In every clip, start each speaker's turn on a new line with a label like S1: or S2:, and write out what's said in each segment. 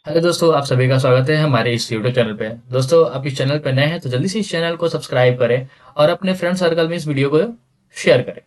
S1: Hello दोस्तों, आप सभी का स्वागत है हमारे इस यूट्यूब चैनल पे। दोस्तों, आप इस चैनल पे नए हैं तो जल्दी से इस चैनल को सब्सक्राइब करें और अपने फ्रेंड सर्कल में इस वीडियो को शेयर करें।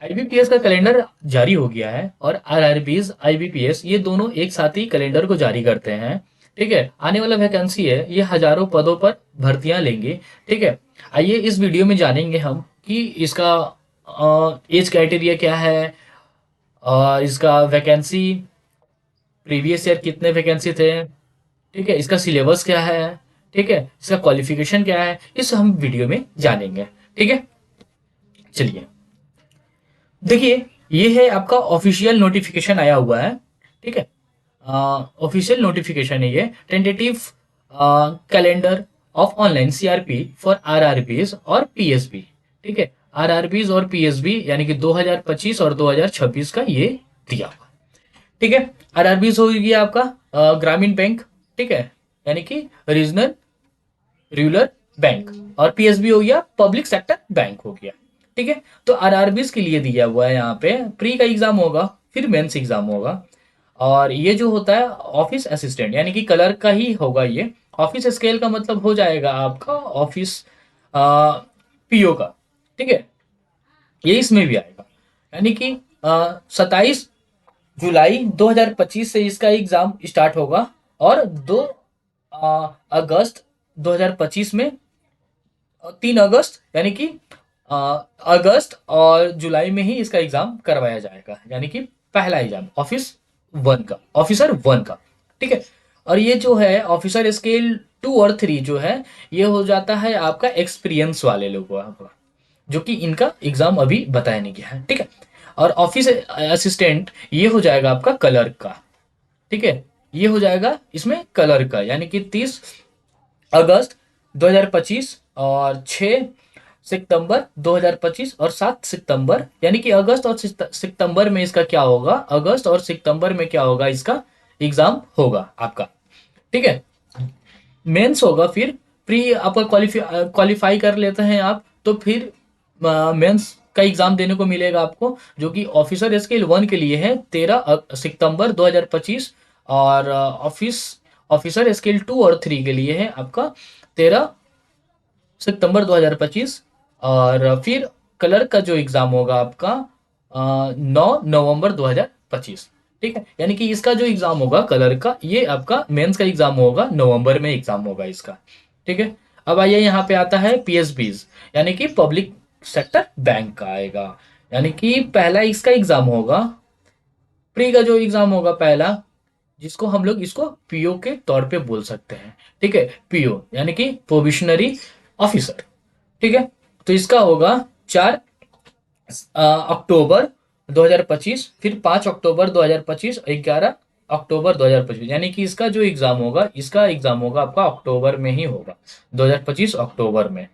S1: आईबीपीएस का कैलेंडर जारी हो गया है और आरआरबीज आईबीपीएस ये दोनों एक साथ ही कैलेंडर को जारी करते हैं। ठीक है, आने वाला वैकेंसी है, ये हजारों पदों पर भर्तियां लेंगे। ठीक है, आइए इस वीडियो में जानेंगे हम कि इसका एज क्राइटेरिया क्या है और इसका वैकेंसी प्रीवियस ईयर कितने वैकेंसी थे। ठीक है, इसका सिलेबस क्या है। ठीक है, इसका क्वालिफिकेशन क्या है, इस हम वीडियो में जानेंगे। ठीक है, चलिए देखिए, ये है आपका ऑफिशियल नोटिफिकेशन आया हुआ है। ठीक है, ऑफिशियल नोटिफिकेशन है ये, tentative calendar of online CRP for RRBs और पीएसबी। ठीक है, आरआरबीज और पीएसबी यानी कि 2025 और 2026 का ये दिया हुआ। ठीक है, आरआरबीज हो गया आपका ग्रामीण बैंक। ठीक है, यानी कि रीजनल रूरल बैंक। और पीएसबी हो गया पब्लिक सेक्टर बैंक हो गया। ठीक है, तो आरआरबीज के लिए दिया हुआ है यहाँ पे प्री का एग्जाम होगा, फिर मेंस एग्जाम होगा। और ये जो होता है ऑफिस असिस्टेंट यानी कि क्लर्क का ही होगा ये। ऑफिस स्केल का मतलब हो जाएगा आपका ऑफिस पीओ का। ठीक है, ये इसमें भी आएगा, यानी कि 27 जुलाई 2025 से इसका एग्जाम स्टार्ट होगा और 2 अगस्त 2025 में, 3 अगस्त यानी कि अ, अगस्त और जुलाई में ही इसका एग्जाम करवाया जाएगा, यानी कि पहला एग्जाम ऑफिसर वन का। ठीक है, और ये जो है ऑफिसर स्केल 2 और 3 जो है, ये हो जाता है आपका एक्सपीरियंस वाले लोगों का, जो कि इनका एग्जाम अभी बताया नहीं गया है। ठीक है, और ऑफिस असिस्टेंट ये हो जाएगा आपका कलर का। ठीक है, ये हो जाएगा इसमें कलर का, यानी कि 30 अगस्त 2025 और 6 सितंबर 2025 और 7 सितंबर, यानी कि अगस्त और सितंबर में इसका क्या होगा, अगस्त और सितंबर में क्या होगा, इसका एग्जाम होगा आपका। ठीक है, मेंस होगा, फिर प्री आपका क्वालिफाई कर लेते हैं आप तो फिर मेंस का एग्जाम देने को मिलेगा आपको, जो कि ऑफिसर स्केल 1 के लिए है 13 सितंबर 2025। और ऑफिसर स्केल 2 और 3 के लिए है आपका 13 सितंबर 2025। और फिर क्लर्क का जो एग्जाम होगा आपका 9 नवंबर 2025। ठीक है, यानी कि इसका जो एग्जाम होगा क्लर्क का, ये आपका मेंस का एग्जाम होगा, नवंबर में एग्जाम होगा इसका। ठीक है, अब आइए यहाँ पे आता है पीएसबीज, यानी कि पब्लिक सेक्टर बैंक का आएगा। यानी कि पहला इसका एग्जाम होगा, प्री का जो एग्जाम होगा पहला, जिसको हम लोग इसको पीओ के तौर पे बोल सकते हैं। ठीक है, पीओ यानी कि प्रोविशनरी ऑफिसर। ठीक है, तो इसका होगा 4 अक्टूबर 2025, फिर 5 अक्टूबर 2025, 11 अक्टूबर 2025, यानी कि इसका जो एग्जाम होगा, इसका एग्जाम होगा आपका अक्टूबर में ही होगा, 2025 अक्टूबर में।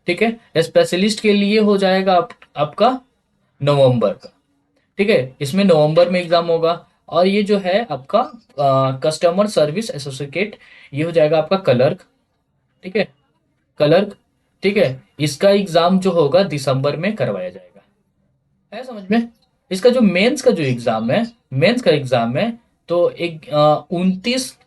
S1: ठीक है, स्पेशलिस्ट के लिए हो जाएगा आपका नवंबर का। ठीक है, इसमें नवंबर में एग्जाम होगा। और ये जो है आपका कस्टमर सर्विस एसोसिएट, ये हो जाएगा आपका क्लर्क। ठीक है, क्लर्क। ठीक है, इसका एग्जाम जो होगा दिसंबर में करवाया जाएगा। है समझ में? इसका जो मेंस का जो एग्जाम है, मेंस का एग्जाम है, तो एक 29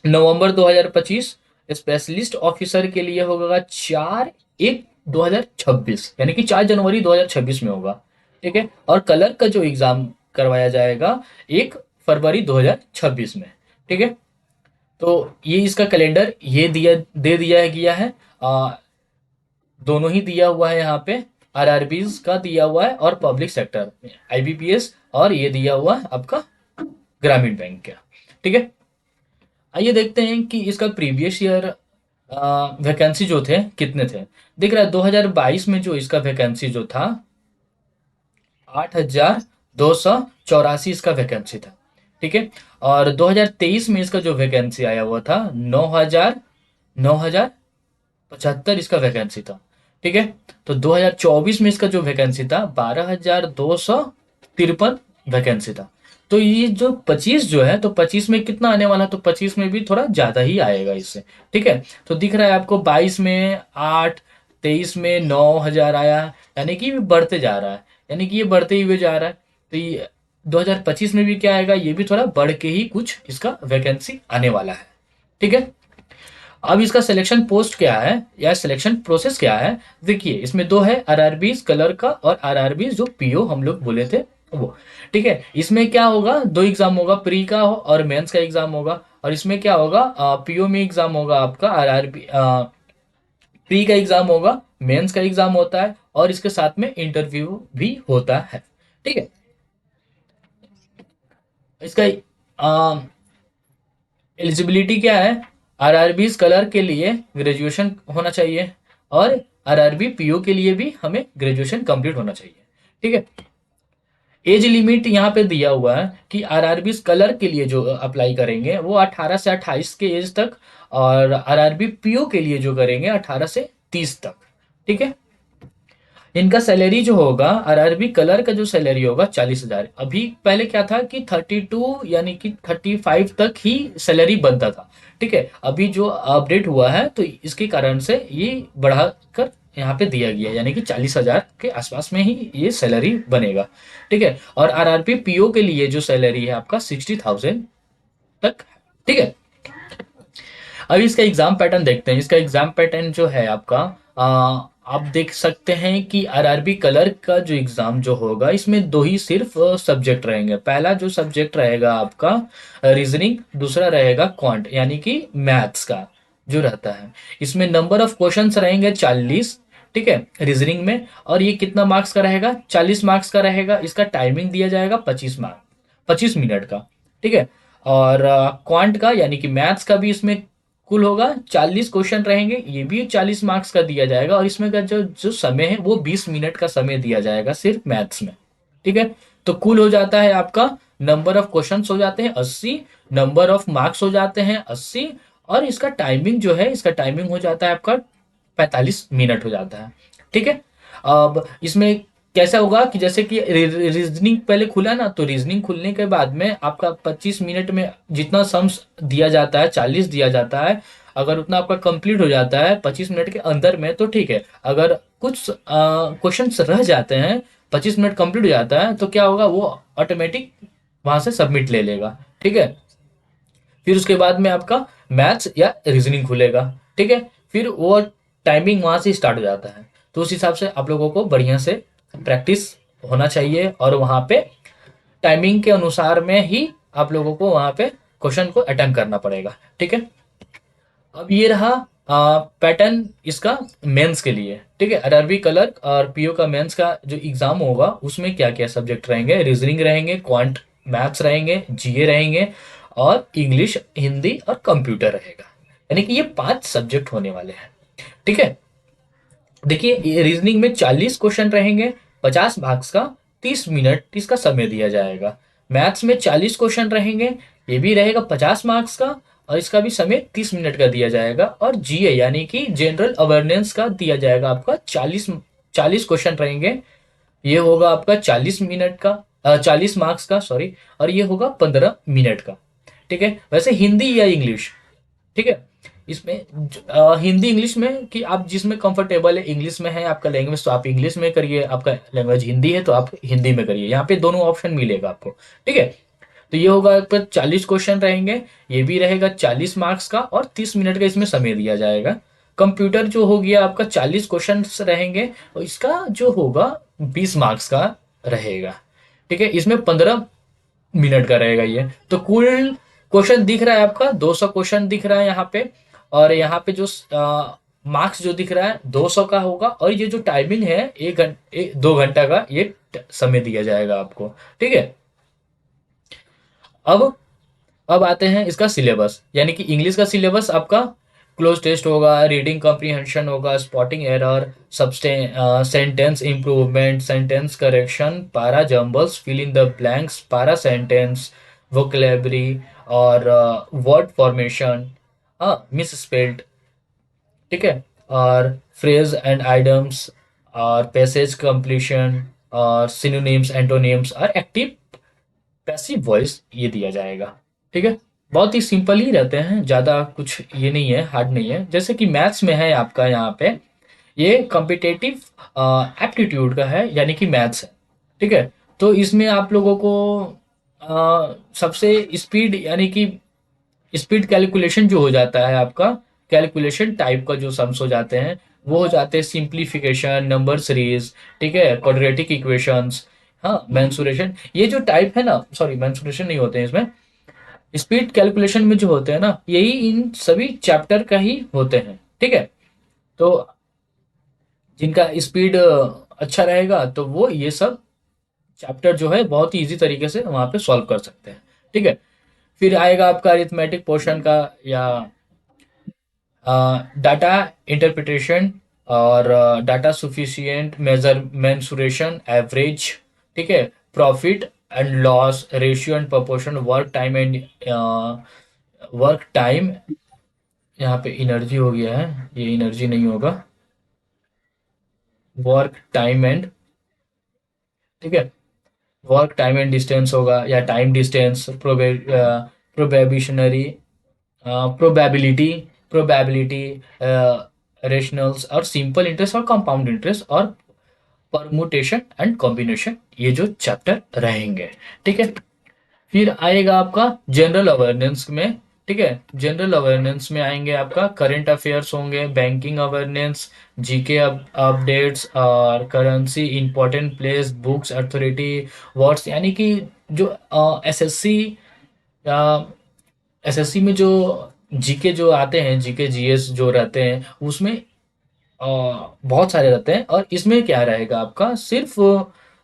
S1: नवंबर 2025 स्पेशलिस्ट ऑफिसर के लिए होगा 4/1/2026, यानी कि 4 जनवरी 2026 में होगा। ठीक है, और कलर का जो एग्जाम करवाया जाएगा 1 फरवरी 2026 में। ठीक है, तो ये इसका कैलेंडर ये दे दिया गया है। दोनों ही दिया हुआ है यहाँ पे, आरआरबीज का दिया हुआ है और पब्लिक सेक्टर आईबीपीएस, और ये दिया हुआ है आपका ग्रामीण बैंक का। ठीक है, आइए देखते हैं कि इसका प्रीवियस ईयर वैकेंसी जो थे कितने थे। दिख रहा है 2022 में जो इसका वैकेंसी जो था 8,284 इसका वैकेंसी था। ठीक है, और 2023 में इसका जो वैकेंसी आया हुआ था 9,075 इसका वैकेंसी था। ठीक है, तो 2024 में इसका जो वैकेंसी था 12,253 वैकेंसी था। तो ये जो 25 जो है, तो 25 में कितना आने वाला, तो 25 में भी थोड़ा ज्यादा ही आएगा इससे। ठीक है, तो दिख रहा है आपको 22 में 8, 23 में 9,000 आया, यानी कि बढ़ते जा रहा है, यानी कि ये बढ़ते ही हुए जा रहा है। तो ये 2025 में भी क्या आएगा, ये भी थोड़ा बढ़ के ही कुछ इसका वैकेंसी आने वाला है। ठीक है, अब इसका सिलेक्शन पोस्ट क्या है या सिलेक्शन प्रोसेस क्या है, देखिए इसमें दो है, आरआरबी कलर का और आरआरबी जो पीओ हम लोग बोले थे वो। ठीक है, इसमें क्या होगा, दो एग्जाम होगा, प्री का और मेंस का एग्जाम होगा। और इसमें क्या होगा, पीओ में एग्जाम होगा आपका, आरआरबी प्री का एग्जाम होगा, मेंस का एग्जाम होता है और इसके साथ में इंटरव्यू भी होता है। ठीक है, इसका एलिजिबिलिटी क्या है, आरआरबी कलर के लिए ग्रेजुएशन होना चाहिए और आरआरबी पीओ के लिए भी हमें ग्रेजुएशन कंप्लीट होना चाहिए। ठीक है, एज लिमिट यहाँ पे दिया हुआ है कि आरआरबी कलर के लिए जो अप्लाई करेंगे वो 18 से 28 के एज तक, और आरआरबी पीओ के लिए जो करेंगे 18 से 30 तक। ठीक है, इनका सैलरी जो होगा, आरआरबी कलर का जो सैलरी होगा 40,000। अभी पहले क्या था कि 32 यानी कि 35 तक ही सैलरी बनता था। ठीक है, अभी जो अपडेट हुआ है तो इसके कारण से ये बढ़ाकर यहाँ पे दिया गया, यानी कि 40,000 के आसपास में ही ये सैलरी बनेगा। ठीक है, और आरआरबी पीओ के लिए जो सैलरी है आपका 60,000 तक। ठीक है, अब इसका एग्जाम पैटर्न देखते हैं। इसका एग्जाम पैटर्न जो है आपका, आप देख सकते हैं कि आरआरबी कलर का जो एग्जाम जो होगा, इसमें दो ही सिर्फ सब्जेक्ट रहेंगे। पहला जो सब्जेक्ट रहेगा आपका रीजनिंग, दूसरा रहेगा क्वांट यानी कि मैथ्स का जो रहता है। इसमें नंबर ऑफ क्वेश्चंस रहेंगे 40। ठीक है, रीजनिंग में, और ये कितना मार्क्स का रहेगा, 40 मार्क्स का रहेगा। इसका टाइमिंग दिया जाएगा 25 मिनट का। ठीक है, और क्वांट का यानी कि मैथ्स का भी इसमें कुल होगा 40 क्वेश्चन रहेंगे, ये भी 40 मार्क्स का दिया जाएगा। और इसमें का जो जो समय है वो 20 मिनट का समय दिया जाएगा सिर्फ मैथ्स में। ठीक है, तो कुल हो जाता है आपका, नंबर ऑफ क्वेश्चंस हो जाते हैं 80, नंबर ऑफ मार्क्स हो जाते हैं 80, और इसका टाइमिंग जो है, इसका टाइमिंग हो जाता है आपका 45 मिनट हो जाता है। ठीक है, अब इसमें कैसा होगा कि जैसे कि रीजनिंग पहले खुला ना, तो रीजनिंग खुलने के बाद में आपका 25 मिनट में जितना सम्स दिया जाता है, 40 दिया जाता है, अगर उतना आपका कंप्लीट हो जाता है 25 मिनट के अंदर में तो ठीक है। अगर कुछ क्वेश्चंस रह जाते हैं, 25 मिनट कंप्लीट हो जाता है, तो क्या होगा, वो ऑटोमेटिक वहां से सबमिट ले लेगा। ठीक है, फिर उसके बाद में आपका मैथ्स या रीजनिंग खुलेगा। ठीक है, फिर वो टाइमिंग वहां से स्टार्ट हो जाता है। तो उस हिसाब से आप लोगों को बढ़िया से प्रैक्टिस होना चाहिए, और वहां पे टाइमिंग के अनुसार में ही आप लोगों को वहां पे क्वेश्चन को अटेम्प्ट करना पड़ेगा। ठीक है, अब ये रहा पैटर्न इसका मेंस के लिए। ठीक है, आरआरबी कलर और पीओ का मेंस का जो एग्जाम होगा, उसमें क्या क्या सब्जेक्ट रहेंगे, रीजनिंग रहेंगे, क्वांट मैथ्स रहेंगे, जीए रहेंगे, और इंग्लिश, हिंदी और कंप्यूटर रहेगा। यानी कि ये 5 सब्जेक्ट होने वाले हैं। ठीक है, देखिए रीजनिंग में 40 क्वेश्चन रहेंगे, 50 मार्क्स का, 30 मिनट इसका समय दिया जाएगा। मैथ्स में 40 क्वेश्चन रहेंगे, ये भी रहेगा 50 मार्क्स का, और इसका भी समय 30 मिनट का दिया जाएगा। और जीए यानी कि जनरल अवेयरनेस का दिया जाएगा आपका 40 क्वेश्चन रहेंगे, ये होगा आपका 40 मिनट का, 40 मार्क्स का, सॉरी, और ये होगा 15 मिनट का। ठीक है, वैसे हिंदी या इंग्लिश, ठीक है, इसमें हिंदी इंग्लिश में कि आप जिसमें कंफर्टेबल है, इंग्लिश में है आपका लैंग्वेज तो आप इंग्लिश में करिए, आपका लैंग्वेज हिंदी है तो आप हिंदी में करिए, यहाँ पे दोनों ऑप्शन मिलेगा आपको। ठीक है, तो ये होगा आपका 40 क्वेश्चन रहेंगे, ये भी रहेगा 40 मार्क्स का, और 30 मिनट का इसमें समय दिया जाएगा। कंप्यूटर जो हो गया आपका 40 क्वेश्चन रहेंगे, और इसका जो होगा 20 मार्क्स का रहेगा। ठीक है, इसमें 15 मिनट का रहेगा ये। तो कुल क्वेश्चन दिख रहा है आपका 200 क्वेश्चन दिख रहा है यहाँ पे, और यहाँ पे जो मार्क्स जो दिख रहा है 200 का होगा, और ये जो टाइमिंग है 2 घंटा का ये समय दिया जाएगा आपको। ठीक है, अब अब आते हैं इसका सिलेबस, यानी कि इंग्लिश का सिलेबस आपका क्लोज टेस्ट होगा, रीडिंग कॉम्प्रिहेंशन होगा, spotting error, sentence improvement, sentence correction, para jumbles, fill in the blanks, para sentence, vocabulary, और वर्ड फॉर्मेशन, मिस स्पेल्ड। ठीक है, और फ्रेज एंड आइडम्स, और पैसेज कंप्लीशन, और सिनोनिम्स, एंटोनिम्स, और एक्टिव पैसिव वॉइस ये दिया जाएगा। ठीक है, बहुत ही सिंपल ही रहते हैं, ज़्यादा कुछ ये नहीं है, हार्ड नहीं है। जैसे कि मैथ्स में है आपका यहाँ पे, ये कॉम्पिटेटिव एप्टीट्यूड का है, यानी कि मैथ्स है। ठीक है, तो इसमें आप लोगों को सबसे स्पीड यानी कि स्पीड कैलकुलेशन जो हो जाता है आपका, कैलकुलेशन टाइप का जो सम्स हो जाते हैं वो हो जाते हैं सिंप्लीफिकेशन, नंबर सीरीज, ठीक है, क्वाड्रेटिक इक्वेशंस, हाँ, मेंसुरेशन, ये जो टाइप है ना, सॉरी मेंसुरेशन नहीं होते हैं इसमें, स्पीड कैलकुलेशन में जो होते हैं ना, यही इन सभी चैप्टर का ही होते हैं, ठीक है। तो जिनका स्पीड अच्छा रहेगा तो वो ये सब चैप्टर जो है बहुत ही इजी तरीके से वहां पे सॉल्व कर सकते हैं, ठीक है। फिर आएगा आपका अरिथमेटिक पोर्शन का, या डाटा इंटरप्रिटेशन, और data sufficient major mensuration average, ठीक है, profit and loss ratio and proportion, work time and work time, यहाँ पे एनर्जी हो गया है, ये एनर्जी नहीं होगा, वर्क टाइम एंड, ठीक है, वर्क टाइम एंड डिस्टेंस होगा, या time distance, प्रोबेबिशनरी, probability, probability, rationals, और सिंपल इंटरेस्ट और कंपाउंड इंटरेस्ट, और परमुटेशन एंड कॉम्बिनेशन, ये जो चैप्टर रहेंगे, ठीक है। फिर आएगा आपका जनरल अवेयरनेस में, ठीक है, जनरल अवेयरनेस में आएंगे आपका करंट अफेयर्स होंगे, बैंकिंग अवेयरनेस, जीके अपडेट्स, और currency important place, books authority, words, यानी कि जो एसएससी एसएससी में जो जीके जो आते हैं, जीके जीएस जो रहते हैं उसमें बहुत सारे रहते हैं, और इसमें क्या रहेगा आपका, सिर्फ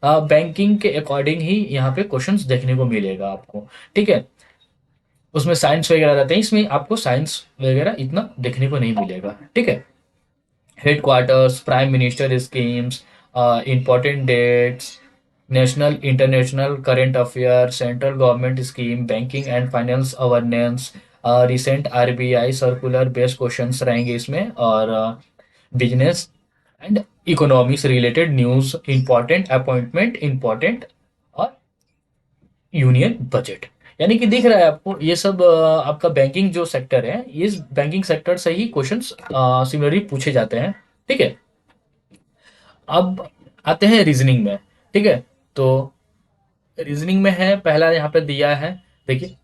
S1: बैंकिंग के अकॉर्डिंग ही यहाँ पे क्वेश्चंस देखने को मिलेगा आपको, ठीक है। उसमें साइंस वगैरह रहते हैं, इसमें आपको साइंस वगैरह इतना देखने को नहीं मिलेगा, ठीक है। Headquarters, prime minister schemes, important dates, national international current affair, central government scheme, banking and finance awareness, recent RBI circular based questions रहेंगे इसमें, और बिजनेस एंड इकोनॉमी से related news, important appointment, important, और यूनियन बजट, यानी कि दिख रहा है आपको ये सब आपका बैंकिंग जो सेक्टर है, इस बैंकिंग सेक्टर से ही क्वेश्चंस सिमिलरली पूछे जाते हैं, ठीक है। अब आते हैं रीजनिंग में, ठीक है। तो रीजनिंग में है, पहला यहाँ पे दिया है, देखिए,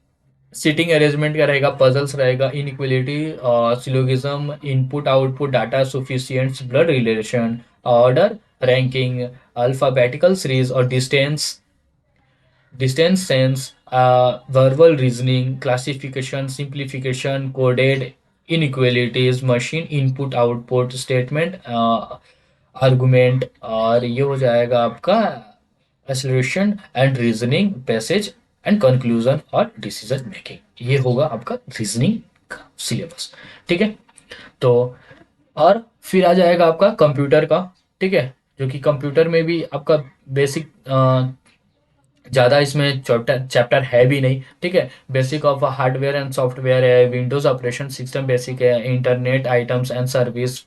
S1: सीटिंग अरेंजमेंट का रहेगा, पजल्स रहेगा, inequality, syllogism, input output data sufficient, blood relation, order, ranking, alphabetical series, और distance, distance sense, verbal reasoning, classification, simplification, coded inequalities, machine input output statement, argument, और ये हो जाएगा आपका acceleration and reasoning, passage and conclusion, और decision making, ये होगा आपका रीजनिंग का सिलेबस, ठीक है। तो और फिर आ जाएगा आपका कंप्यूटर का, ठीक है, जो कि कंप्यूटर में भी आपका बेसिक ज़्यादा इसमें चैप्टर चैप्टर है भी नहीं, ठीक है। Basic of hardware and software है, विंडोज ऑपरेशन सिस्टम बेसिक है, इंटरनेट आइटम्स एंड सर्विस,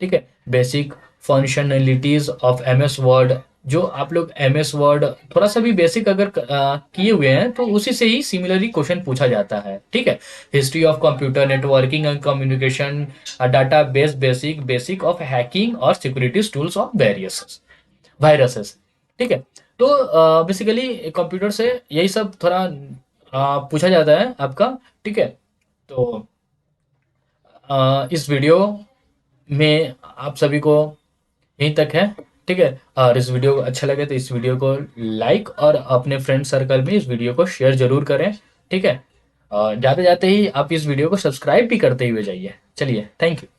S1: ठीक है, basic functionalities of M S Word, जो आप लोग एम एस वर्ड थोड़ा सा भी बेसिक अगर किए हुए हैं तो उसी से ही सिमिलरली क्वेश्चन पूछा जाता है, ठीक है। History of computer networking and communication, data base basic, basic of hacking और security tools of various viruses, ठीक है। तो बेसिकली कंप्यूटर से यही सब थोड़ा पूछा जाता है आपका, ठीक है। तो इस वीडियो में आप सभी को यहीं तक है, ठीक है। और इस वीडियो को अच्छा लगे तो इस वीडियो को लाइक, और अपने फ्रेंड सर्कल में इस वीडियो को शेयर जरूर करें, ठीक है। और जाते जाते ही आप इस वीडियो को सब्सक्राइब भी करते हुए जाइए। चलिए, थैंक यू।